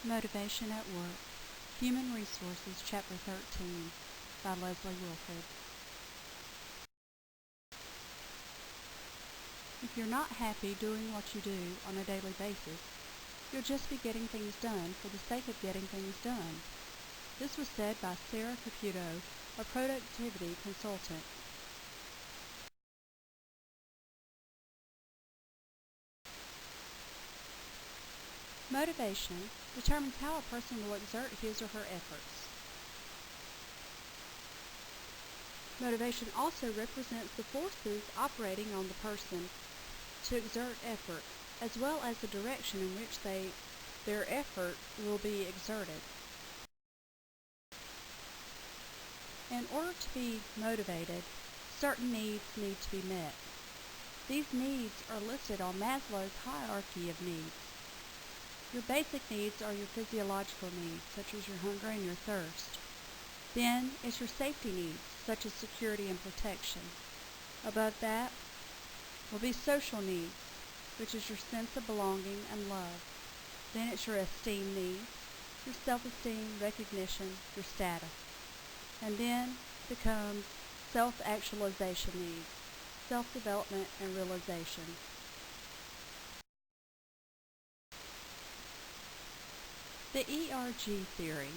Motivation at Work, Human Resources, Chapter 13, by Leslie Wilfred. If you're not happy doing what you do on a daily basis, you'll just be getting things done for the sake of getting things done. This was said by Sarah Caputo, a productivity consultant. Motivation determines how a person will exert his or her efforts. Motivation also represents the forces operating on the person to exert effort, as well as the direction in which their effort will be exerted. In order to be motivated, certain needs need to be met. These needs are listed on Maslow's hierarchy of needs. Your basic needs are your physiological needs, such as your hunger and your thirst. Then it's your safety needs, such as security and protection. Above that will be social needs, which is your sense of belonging and love. Then it's your esteem needs, your self-esteem, recognition, your status. And then becomes self-actualization needs, self-development and realization. The ERG theory: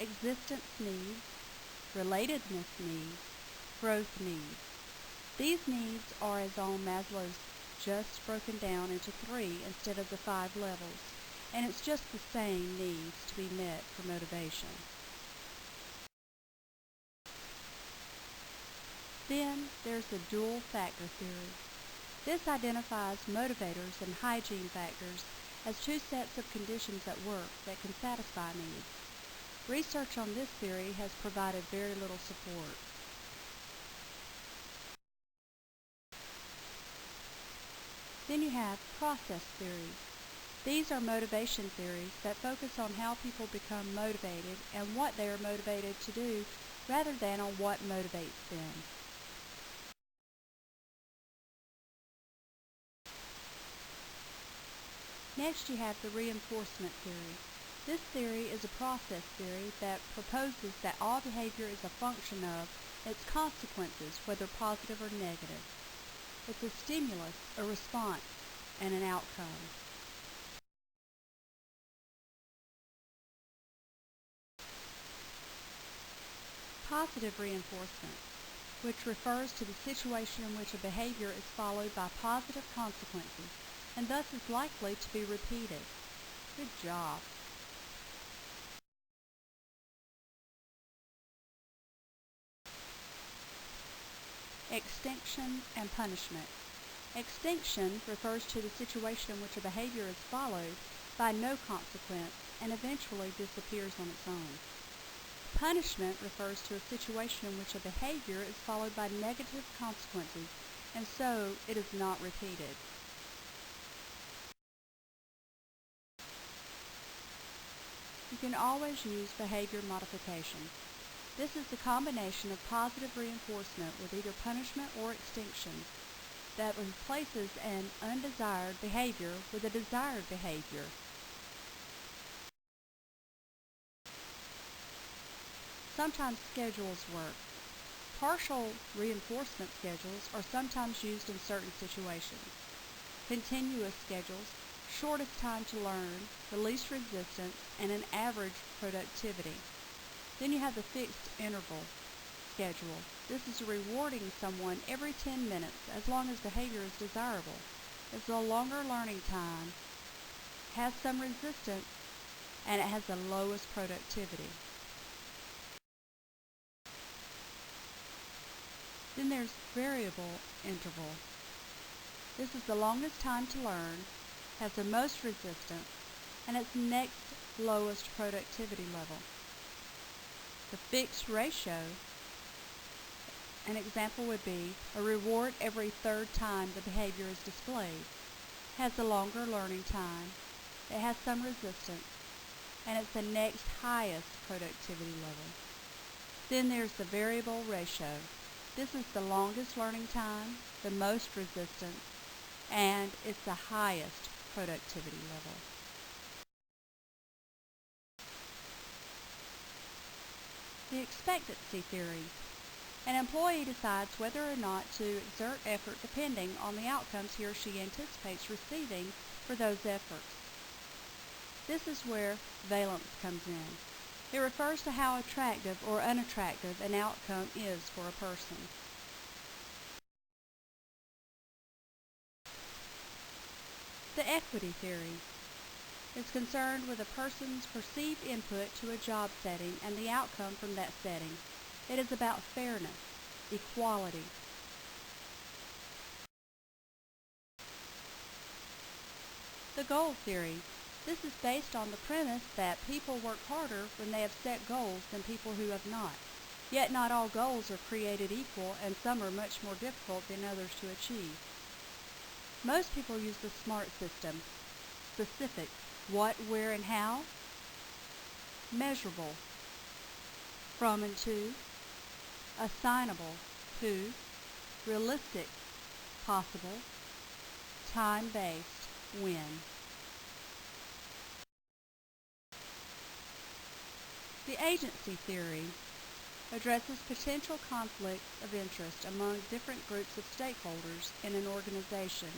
existence needs, relatedness needs, growth needs. These needs are, as on Maslow's, just broken down into 3 instead of the 5 levels, and it's just the same needs to be met for motivation. Then there's the dual factor theory. This identifies motivators and hygiene factors as 2 sets of conditions at work that can satisfy needs. Research on this theory has provided very little support. Then you have process theories. These are motivation theories that focus on how people become motivated and what they are motivated to do rather than on what motivates them. Next you have the reinforcement theory. This theory is a process theory that proposes that all behavior is a function of its consequences, whether positive or negative. It's a stimulus, a response, and an outcome. Positive reinforcement, which refers to the situation in which a behavior is followed by positive consequences and thus is likely to be repeated. Good job. Extinction and punishment. Extinction refers to the situation in which a behavior is followed by no consequence and eventually disappears on its own. Punishment refers to a situation in which a behavior is followed by negative consequences and so it is not repeated. You can always use behavior modification. This is the combination of positive reinforcement with either punishment or extinction that replaces an undesired behavior with a desired behavior. Sometimes schedules work. Partial reinforcement schedules are sometimes used in certain situations. Continuous schedules: shortest time to learn, the least resistance, and an average productivity. Then you have the fixed interval schedule. This is rewarding someone every 10 minutes as long as behavior is desirable. It's a longer learning time, has some resistance, and it has the lowest productivity. Then there's variable interval. This is the longest time to learn, has the most resistance, and its next lowest productivity level. The fixed ratio, an example would be a reward every 3rd time the behavior is displayed, has a longer learning time, it has some resistance, and it's the next highest productivity level. Then there's the variable ratio. This is the longest learning time, the most resistance, and it's the highest productivity level. The expectancy theory. An employee decides whether or not to exert effort depending on the outcomes he or she anticipates receiving for those efforts. This is where valence comes in. It refers to how attractive or unattractive an outcome is for a person. The equity theory is concerned with a person's perceived input to a job setting and the outcome from that setting. It is about fairness, equality. The goal theory. This is based on the premise that people work harder when they have set goals than people who have not. Yet not all goals are created equal, and some are much more difficult than others to achieve. Most people use the SMART system. Specific, what, where, and how. Measurable, from and to. Assignable, who. Realistic, possible. Time-based, when. The agency theory addresses potential conflicts of interest among different groups of stakeholders in an organization